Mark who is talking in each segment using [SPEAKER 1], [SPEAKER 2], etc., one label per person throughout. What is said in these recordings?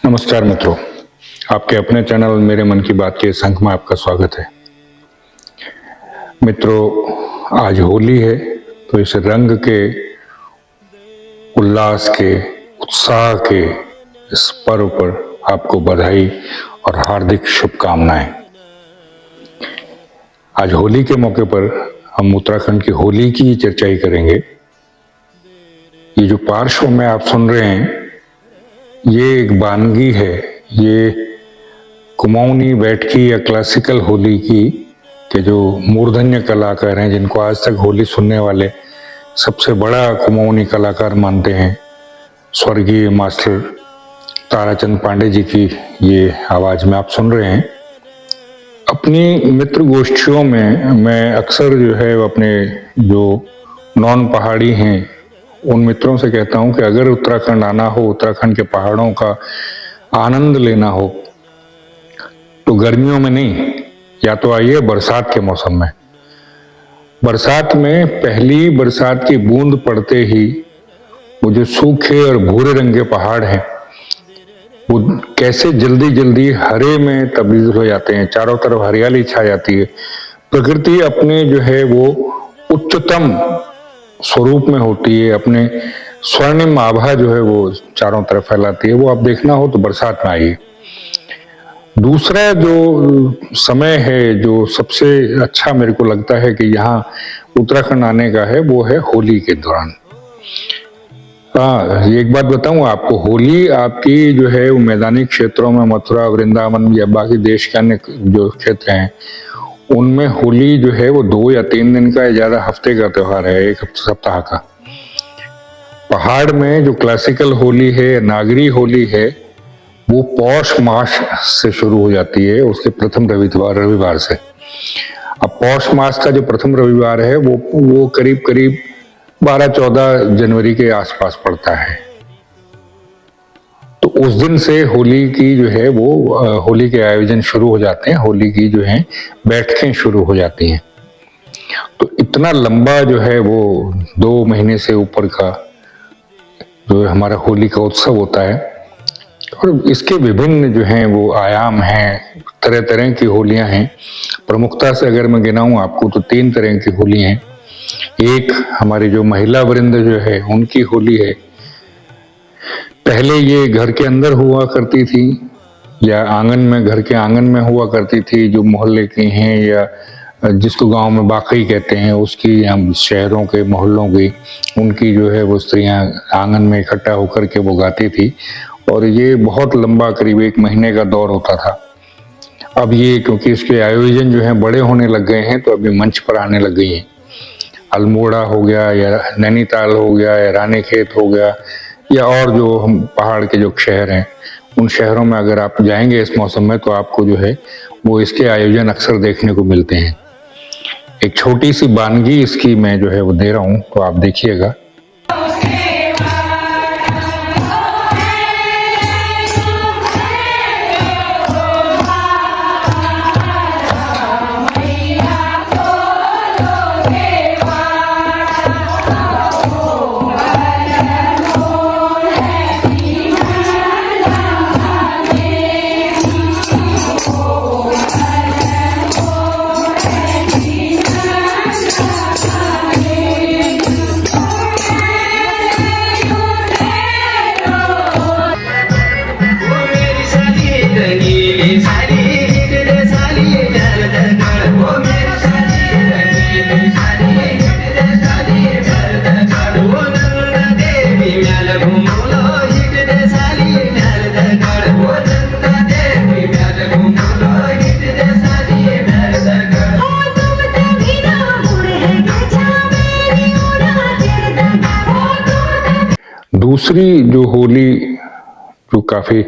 [SPEAKER 1] नमस्कार मित्रों, आपके अपने चैनल मेरे मन की बात के इस अंक में आपका स्वागत है। मित्रों, आज होली है तो इस रंग के, उल्लास के, उत्साह के इस पर्व पर आपको बधाई और हार्दिक शुभकामनाएं। आज होली के मौके पर हम उत्तराखंड की होली की चर्चा ही करेंगे। ये जो पार्श्व में आप सुन रहे हैं, ये एक वानगी है। ये कुमाऊनी बैठकी या क्लासिकल होली की के जो मूर्धन्य कलाकार हैं, जिनको आज तक होली सुनने वाले सबसे बड़ा कुमाऊनी कलाकार मानते हैं, स्वर्गीय मास्टर ताराचंद पांडे जी की ये आवाज में आप सुन रहे हैं। अपनी मित्र गोष्ठियों में मैं अक्सर जो है अपने जो नॉन पहाड़ी हैं उन मित्रों से कहता हूं कि अगर उत्तराखंड आना हो, उत्तराखंड के पहाड़ों का आनंद लेना हो तो गर्मियों में नहीं, या तो आइए बरसात के मौसम में। बरसात में पहली बरसात की बूंद पड़ते ही वो जो सूखे और भूरे रंग के पहाड़ हैं वो कैसे जल्दी जल्दी हरे में तब्दील हो जाते हैं। चारों तरफ हरियाली छा जाती है। प्रकृति अपने जो है वो उच्चतम स्वरूप में होती है, अपने स्वर्णिम आभा जो है वो चारों तरफ फैलाती है। वो आप देखना हो तो बरसात में आइए। दूसरा जो समय है जो सबसे अच्छा मेरे को लगता है कि यहाँ उत्तराखंड आने का है, वो है होली के दौरान। एक बात बताऊं आपको, होली आपकी जो है वो मैदानी क्षेत्रों में, मथुरा, वृंदावन या बाकी देश के अन्य जो क्षेत्र हैं उनमें होली जो है वो 2 या 3 दिन का, ज्यादा हफ्ते का त्योहार है, एक सप्ताह का। पहाड़ में जो क्लासिकल होली है, नागरी होली है, वो पौष मास से शुरू हो जाती है, उसके प्रथम रविवार से। अब पौष मास का जो प्रथम रविवार है वो करीब करीब 12-14 जनवरी के आसपास पड़ता है। तो उस दिन से होली की जो है वो होली के आयोजन शुरू हो जाते हैं, होली की जो है बैठकें शुरू हो जाती हैं। तो इतना लंबा जो है वो 2 महीने से ऊपर का जो हमारा होली का उत्सव होता है, और इसके विभिन्न जो हैं वो आयाम हैं, तरह तरह की होलियां हैं। प्रमुखता से अगर मैं गिनाऊं आपको तो 3 तरह की होली हैं। एक हमारी जो महिला वृंद जो है उनकी होली है। पहले ये घर के अंदर हुआ करती थी या आंगन में, घर के आंगन में हुआ करती थी, जो मोहल्ले की हैं या जिसको गांव में बाकई कहते हैं उसकी, या शहरों के मोहल्लों की, उनकी जो है वो स्त्रियां आंगन में इकट्ठा होकर के वो गाती थी। और ये बहुत लंबा, करीब 1 महीने का दौर होता था। अब ये क्योंकि इसके आयोजन जो है बड़े होने लग गए हैं तो अभी मंच पर आने लग गई हैं। अल्मोड़ा हो गया या नैनीताल हो गया या रानीखेत हो गया या और जो हम पहाड़ के जो शहर हैं उन शहरों में अगर आप जाएंगे इस मौसम में तो आपको जो है वो इसके आयोजन अक्सर देखने को मिलते हैं। एक छोटी सी वानगी इसकी मैं जो है वो दे रहा हूं, तो आप देखिएगा। दूसरी जो होली जो काफी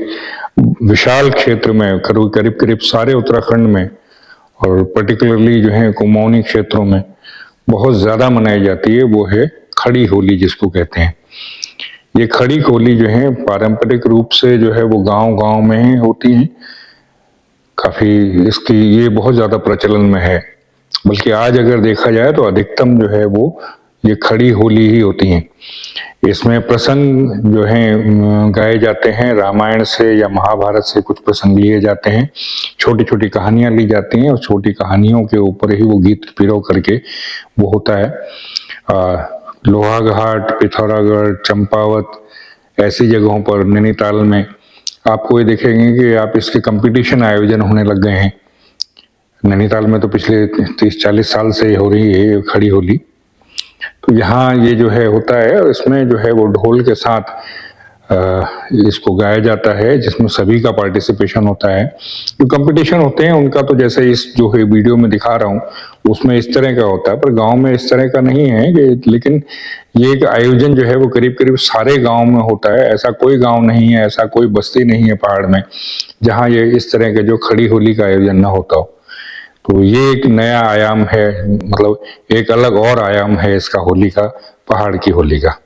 [SPEAKER 1] विशाल क्षेत्र में, करीब करीब सारे उत्तराखंड में और पर्टिकुलरली जो है कुमाऊनी क्षेत्रों में बहुत ज्यादा मनाई जाती है, वो है खड़ी होली जिसको कहते हैं। ये खड़ी होली जो है पारंपरिक रूप से जो है वो गांव गांव में ही होती है। काफी इसकी ये बहुत ज्यादा प्रचलन में है, बल्कि आज अगर देखा जाए तो अधिकतम जो है वो ये खड़ी होली ही होती हैं। इसमें प्रसंग जो हैं गाए जाते हैं, रामायण से या महाभारत से कुछ प्रसंग लिए जाते हैं, छोटी छोटी कहानियां ली जाती हैं और छोटी कहानियों के ऊपर ही वो गीत पिरो करके वो होता है। लोहाघाट, पिथौरागढ़, चंपावत ऐसी जगहों पर, नैनीताल में आपको ये देखेंगे कि आप इसके कंपटीशन आयोजन होने लग गए हैं। नैनीताल में तो पिछले 30-40 साल से हो रही है ये खड़ी होली। तो यहाँ ये जो है होता है और इसमें जो है वो ढोल के साथ इसको गाया जाता है, जिसमें सभी का पार्टिसिपेशन होता है। जो कंपटीशन होते हैं उनका तो जैसे इस जो है वीडियो में दिखा रहा हूँ उसमें इस तरह का होता है, पर गांव में इस तरह का नहीं है कि, लेकिन ये एक आयोजन जो है वो करीब करीब सारे गांव में होता है। ऐसा कोई गांव नहीं है, ऐसा कोई बस्ती नहीं है पहाड़ में जहाँ ये इस तरह के जो खड़ी होली का आयोजन ना होता हो। तो ये एक नया आयाम है, मतलब एक अलग और आयाम है इसका, होली का, पहाड़ की होली का।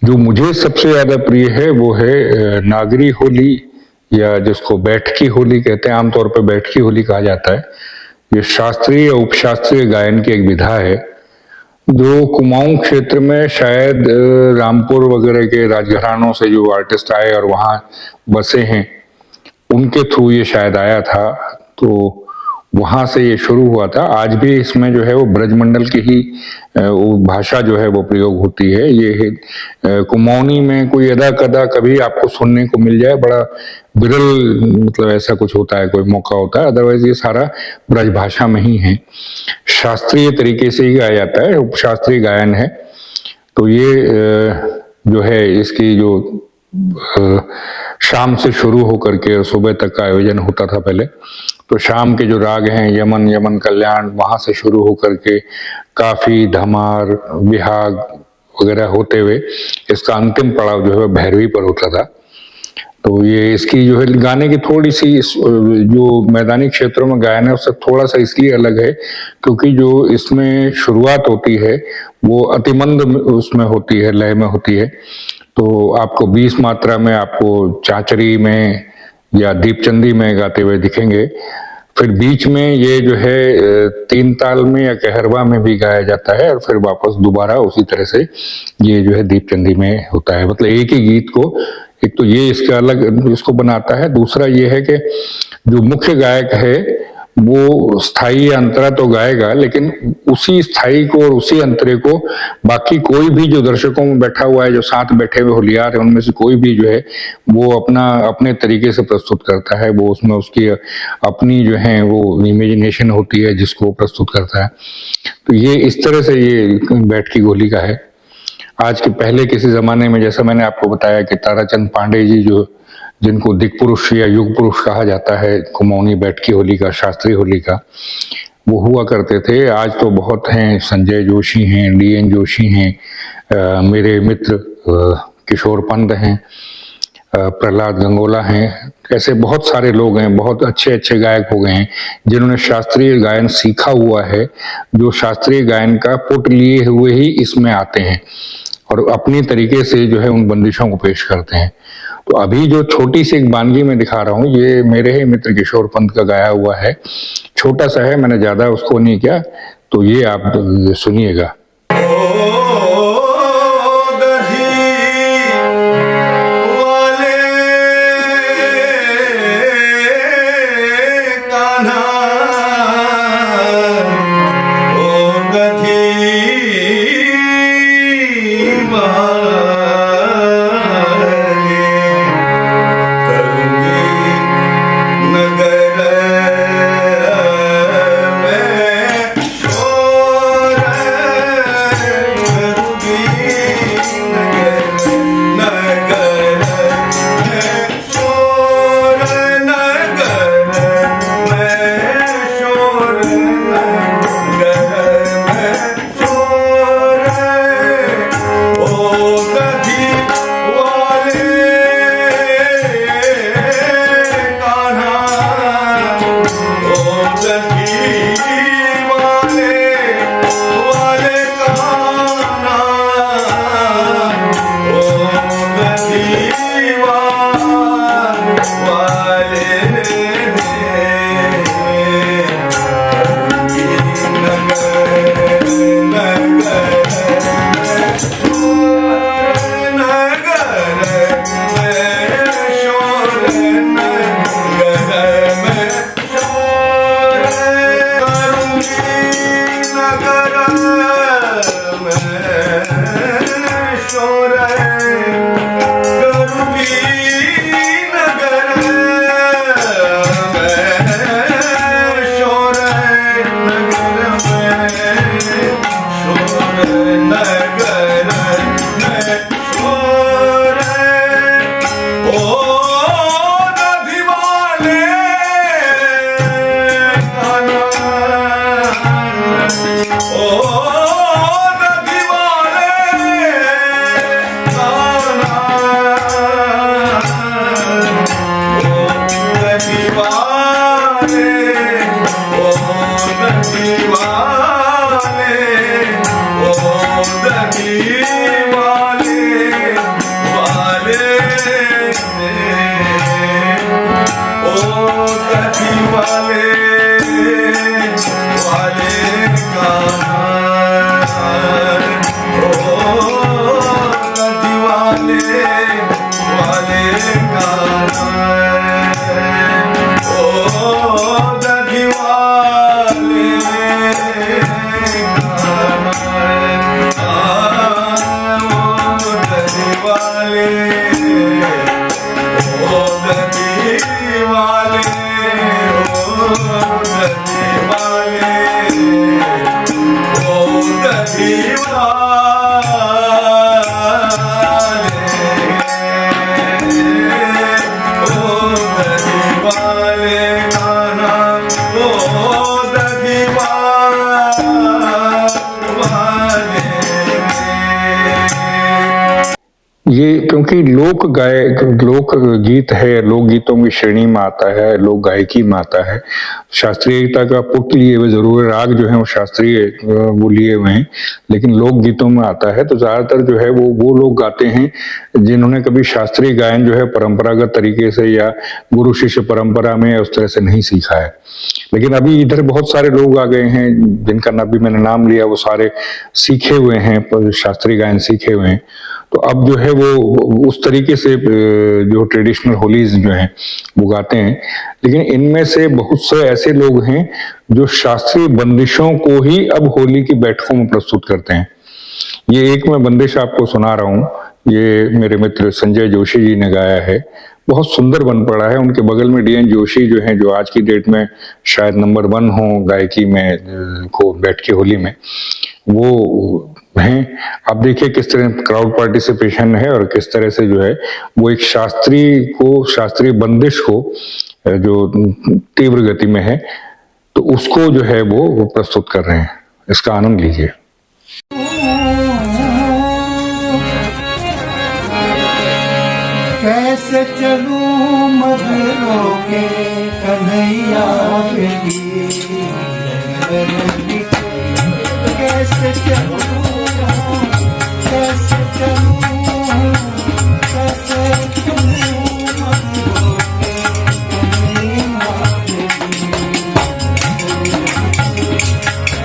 [SPEAKER 1] जो मुझे सबसे ज्यादा प्रिय है वो है नागरी होली, या जिसको बैठकी होली कहते हैं। आमतौर पर बैठकी होली कहा जाता है। ये शास्त्रीय या उपशास्त्रीय गायन की एक विधा है जो कुमाऊं क्षेत्र में शायद रामपुर वगैरह के राजघरानों से जो आर्टिस्ट आए और वहाँ बसे हैं उनके थ्रू ये शायद आया था, तो वहां से ये शुरू हुआ था। आज भी इसमें जो है वो ब्रजमंडल की ही वो भाषा जो है वो प्रयोग होती है। ये कुमाऊनी में कोई अदा कदा कभी आपको सुनने को मिल जाए, बड़ा विरल, मतलब ऐसा कुछ होता है, कोई मौका होता है, अदरवाइज ये सारा ब्रज भाषा में ही है। शास्त्रीय तरीके से ही गाया जाता है, उपशास्त्रीय गायन है। तो ये जो है इसकी जो शाम से शुरू होकर के सुबह तक का आयोजन होता था पहले। तो शाम के जो राग हैं, यमन, यमन कल्याण, वहां से शुरू होकर के काफी, धमार, विहाग वगैरह होते हुए इसका अंतिम पड़ाव जो है भैरवी पर होता था। तो ये इसकी जो है गाने की थोड़ी सी जो मैदानी क्षेत्रों में गायन है उससे थोड़ा सा इसलिए अलग है क्योंकि जो इसमें शुरुआत होती है वो अतिमंद उसमें होती है, लय में होती है। तो आपको 20 मात्रा में आपको चांचरी में या दीपचंदी में गाते हुए दिखेंगे। फिर बीच में ये जो है 3 ताल में या कहरवा में भी गाया जाता है और फिर वापस दोबारा उसी तरह से ये जो है दीपचंदी में होता है। मतलब एक ही गीत को, एक तो ये इसका अलग इसको बनाता है, दूसरा ये है कि जो मुख्य गायक है वो स्थाई अंतरा तो गाएगा, लेकिन उसी स्थाई को और उसी अंतरे को बाकी कोई भी जो दर्शकों में बैठा हुआ है, जो साथ बैठे हुए होलियार है, उनमें से कोई भी जो है वो अपने तरीके से प्रस्तुत करता है। वो उसमें उसकी अपनी जो है वो इमेजिनेशन होती है जिसको प्रस्तुत करता है। तो ये इस तरह से ये बैठकी होली का है। आज के पहले किसी जमाने में, जैसा मैंने आपको बताया कि ताराचंद पांडे जी जो जिनको दिक्पुरुष या युग पुरुष कहा जाता है, कुमाऊनी बैठकी होली का, शास्त्रीय होली का, वो हुआ करते थे। आज तो बहुत हैं, संजय जोशी हैं, डीएन जोशी हैं, मेरे मित्र किशोर पंत हैं, प्रहलाद गंगोला हैं, ऐसे बहुत सारे लोग हैं, बहुत अच्छे अच्छे गायक हो गए हैं जिन्होंने शास्त्रीय गायन सीखा हुआ है, जो शास्त्रीय गायन का पुट लिए हुए ही इसमें आते हैं और अपनी तरीके से जो है उन बंदिशों को पेश करते हैं। तो अभी जो छोटी सी एक बानगी मैं दिखा रहा हूँ, ये मेरे ही मित्र किशोर पंत का गाया हुआ है, छोटा सा है, मैंने ज्यादा उसको नहीं किया, तो ये आप सुनिएगा। ये क्योंकि लोक गीत है, लोक गीतों की श्रेणी में आता है, लोक गायकी में आता है, शास्त्रीयता का पुट लिए हुए, जरूर राग जो है वो शास्त्रीय वो लिए हुए हैं, लेकिन लोक गीतों में आता है। तो ज्यादातर जो है वो लोग गाते हैं जिन्होंने कभी शास्त्रीय गायन जो है परंपरागत तरीके से या गुरु शिष्य परंपरा में उस तरह से नहीं सीखा है। लेकिन अभी इधर बहुत सारे लोग आ गए हैं जिनका अभी मैंने नाम लिया, वो सारे सीखे हुए हैं, शास्त्रीय गायन सीखे हुए हैं। तो अब जो है वो उस तरीके से जो ट्रेडिशनल होलीज जो हैं वो गाते हैं। लेकिन इनमें से बहुत से ऐसे लोग हैं जो शास्त्रीय बंदिशों को ही अब होली की बैठकों में प्रस्तुत करते हैं। ये एक मैं बंदिश आपको सुना रहा हूँ, ये मेरे मित्र संजय जोशी जी ने गाया है, बहुत सुंदर बन पड़ा है। उनके बगल में डीएन जोशी जो हैं, जो आज की डेट में शायद नंबर 1 हो गायकी में को बैठ के होली में, वो हैं। आप देखिए किस तरह क्राउड पार्टिसिपेशन है और किस तरह से जो है वो एक शास्त्रीय बंदिश को जो तीव्र गति में है, तो उसको जो है वो प्रस्तुत कर रहे हैं। इसका आनंद लीजिए।
[SPEAKER 2] कैसे चलूं मगरों के कन्हैया बेटी, कैसे चलूं, कैसे चलूं, कैसे चलूं मगरों के कन्हैया बेटी,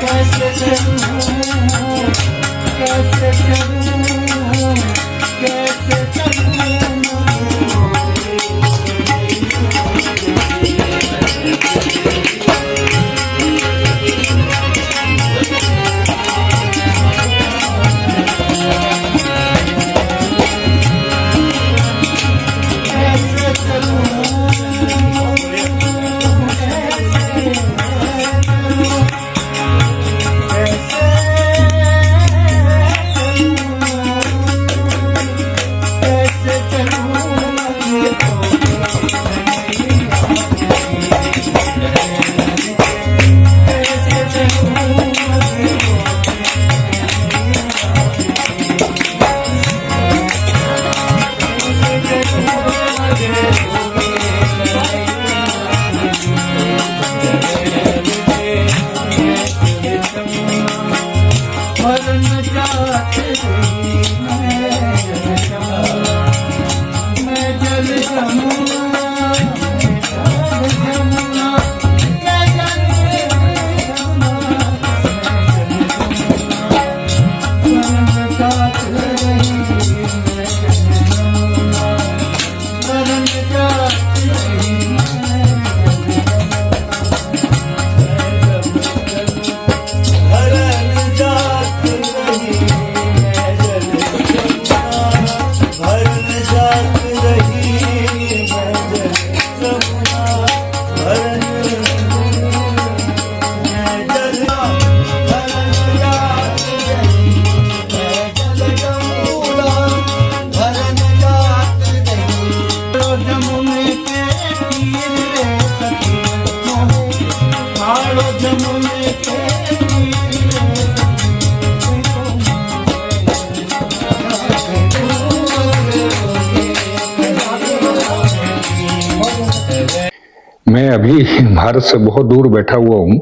[SPEAKER 2] कैसे चलूं, कैसे चलूं, कैसे चलूं।
[SPEAKER 1] मैं अभी भारत से बहुत दूर बैठा हुआ हूँ,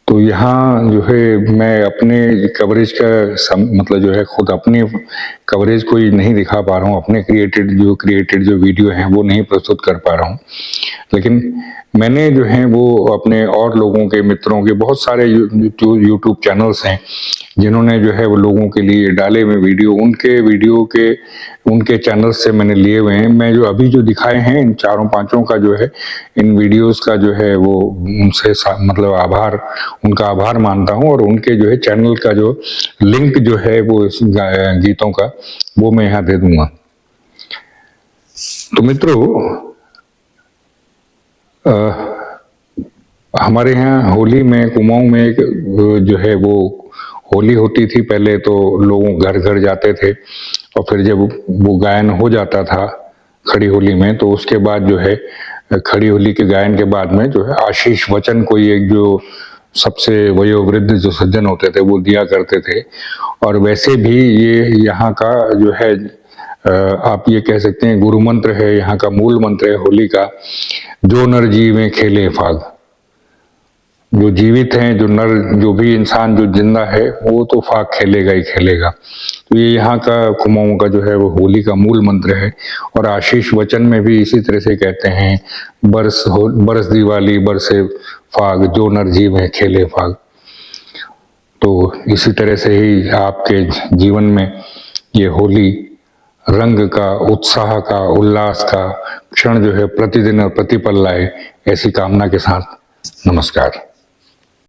[SPEAKER 1] तो यहाँ जो है मैं अपने कवरेज का मतलब जो है खुद अपनी कवरेज कोई नहीं दिखा पा रहा हूँ, अपने क्रिएटेड जो वीडियो हैं वो नहीं प्रस्तुत कर पा रहा हूँ। लेकिन मैंने जो है वो अपने और लोगों के मित्रों के बहुत सारे यूट्यूब चैनल्स हैं जिन्होंने जो है वो लोगों के लिए डाले हुए वीडियो उनके चैनल से मैंने लिए हुए हैं। मैं जो अभी जो दिखाए हैं इन 4-5 का जो है इन वीडियोस का जो है वो उनसे मतलब उनका आभार मानता हूं, और उनके जो है चैनल का जो लिंक जो है वो इस गीतों का वो मैं यहाँ दे दूंगा। तो मित्रों, हमारे यहाँ होली में कुमाऊं में एक जो है वो होली होती थी। पहले तो लोग घर घर जाते थे और फिर जब वो गायन हो जाता था खड़ी होली में, तो उसके बाद जो है खड़ी होली के गायन के बाद में जो है आशीष वचन कोई एक जो सबसे वयोवृद्ध जो सज्जन होते थे वो दिया करते थे। और वैसे भी ये यहाँ का जो है आप ये कह सकते हैं गुरु मंत्र है, यहाँ का मूल मंत्र है होली का, जो नर जीवे खेले फाग। जो जीवित हैं, जो नर, जो भी इंसान जो जिंदा है वो तो फाग खेलेगा ही खेलेगा। तो ये यहाँ का कुमाऊं का जो है वो होली का मूल मंत्र है। और आशीष वचन में भी इसी तरह से कहते हैं, बरस दिवाली बरसे फाग, जो नर जीव है खेले फाग। तो इसी तरह से ही आपके जीवन में ये होली रंग का, उत्साह का, उल्लास का क्षण जो है प्रतिदिन और प्रतिपल लाए, ऐसी कामना के साथ नमस्कार।